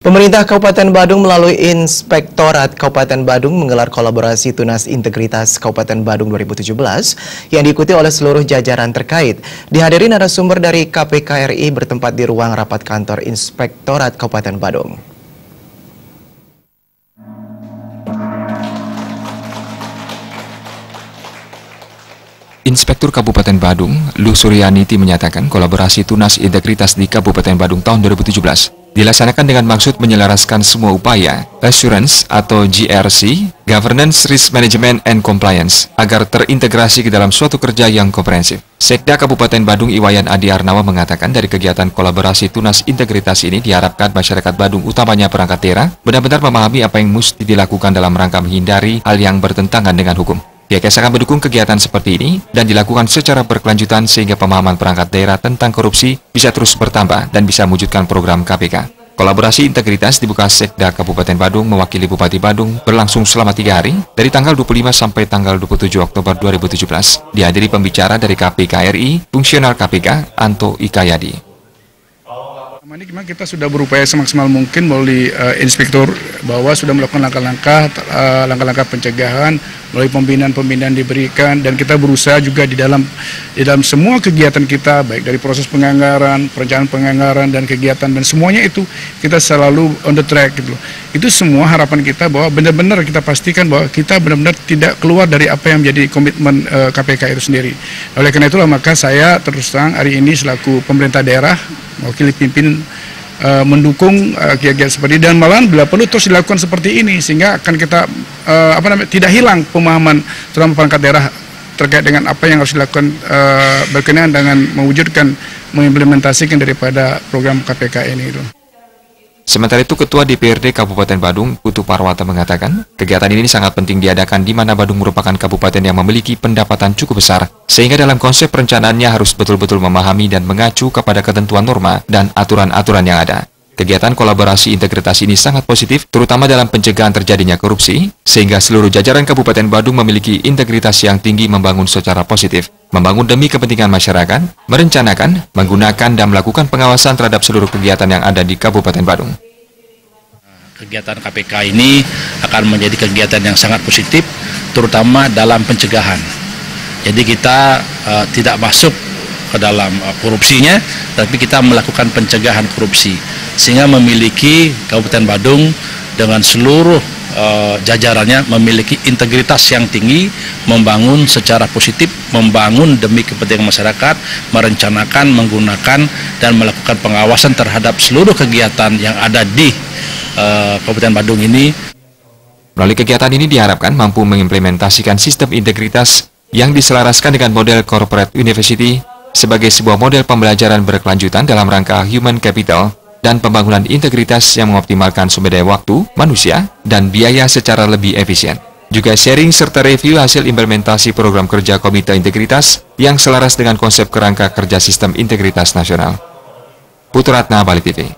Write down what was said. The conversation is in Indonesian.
Pemerintah Kabupaten Badung melalui Inspektorat Kabupaten Badung menggelar kolaborasi Tunas Integritas Kabupaten Badung 2017 yang diikuti oleh seluruh jajaran terkait. Dihadiri narasumber dari KPK RI bertempat di ruang rapat kantor Inspektorat Kabupaten Badung. Inspektur Kabupaten Badung, Lu Suryaniti menyatakan kolaborasi Tunas Integritas di Kabupaten Badung tahun 2017 dilaksanakan dengan maksud menyelaraskan semua upaya Assurance atau GRC, Governance, Risk Management, and Compliance, agar terintegrasi ke dalam suatu kerja yang komprehensif. Sekda Kabupaten Badung Iwayan Adi Arnawa mengatakan dari kegiatan kolaborasi Tunas Integritas ini diharapkan masyarakat Badung, utamanya perangkat daerah, benar-benar memahami apa yang mesti dilakukan dalam rangka menghindari hal yang bertentangan dengan hukum. Pihaknya sangat mendukung kegiatan seperti ini dan dilakukan secara berkelanjutan sehingga pemahaman perangkat daerah tentang korupsi bisa terus bertambah dan bisa mewujudkan program KPK. Kolaborasi integritas dibuka Sekda Kabupaten Badung mewakili Bupati Badung berlangsung selama 3 hari dari tanggal 25 sampai tanggal 27 Oktober 2017. Dihadiri pembicara dari KPK RI, Fungsional KPK, Anto Ikayadi. Ini memang kita sudah berupaya semaksimal mungkin melalui inspektur bahwa sudah melakukan langkah-langkah pencegahan melalui pembinaan diberikan, dan kita berusaha juga di dalam semua kegiatan kita, baik dari proses penganggaran, perencanaan penganggaran dan kegiatan, dan semuanya itu kita selalu on the track gitu. Itu semua harapan kita bahwa benar-benar kita pastikan bahwa kita benar-benar tidak keluar dari apa yang menjadi komitmen KPK itu sendiri. Oleh karena itulah maka saya terus terang hari ini selaku pemerintah daerah mewakili pimpin mendukung kegiatan seperti ini, dan malahan bila perlu terus dilakukan seperti ini sehingga akan kita tidak hilang pemahaman terutama perangkat daerah terkait dengan apa yang harus dilakukan berkenaan dengan mewujudkan mengimplementasikan daripada program KPK ini itu. Sementara itu, Ketua DPRD Kabupaten Badung, Putu Parwata mengatakan, kegiatan ini sangat penting diadakan di mana Badung merupakan kabupaten yang memiliki pendapatan cukup besar, sehingga dalam konsep perencanaannya harus betul-betul memahami dan mengacu kepada ketentuan norma dan aturan-aturan yang ada. Kegiatan kolaborasi integritas ini sangat positif, terutama dalam pencegahan terjadinya korupsi, sehingga seluruh jajaran Kabupaten Badung memiliki integritas yang tinggi membangun secara positif, membangun demi kepentingan masyarakat, merencanakan, menggunakan, dan melakukan pengawasan terhadap seluruh kegiatan yang ada di Kabupaten Badung. Kegiatan KPK ini akan menjadi kegiatan yang sangat positif, terutama dalam pencegahan. Jadi kita tidak masuk ke dalam korupsinya, tapi kita melakukan pencegahan korupsi, sehingga memiliki Kabupaten Badung dengan seluruh jajarannya memiliki integritas yang tinggi, membangun secara positif, membangun demi kepentingan masyarakat, merencanakan, menggunakan, dan melakukan pengawasan terhadap seluruh kegiatan yang ada di Kabupaten Badung ini. Melalui kegiatan ini diharapkan mampu mengimplementasikan sistem integritas yang diselaraskan dengan model corporate university sebagai sebuah model pembelajaran berkelanjutan dalam rangka human capital dan pembangunan integritas yang mengoptimalkan sumber daya waktu, manusia, dan biaya secara lebih efisien. Juga sharing serta review hasil implementasi program kerja Komite Integritas yang selaras dengan konsep kerangka kerja sistem integritas nasional. Putu Ratna, Bali TV.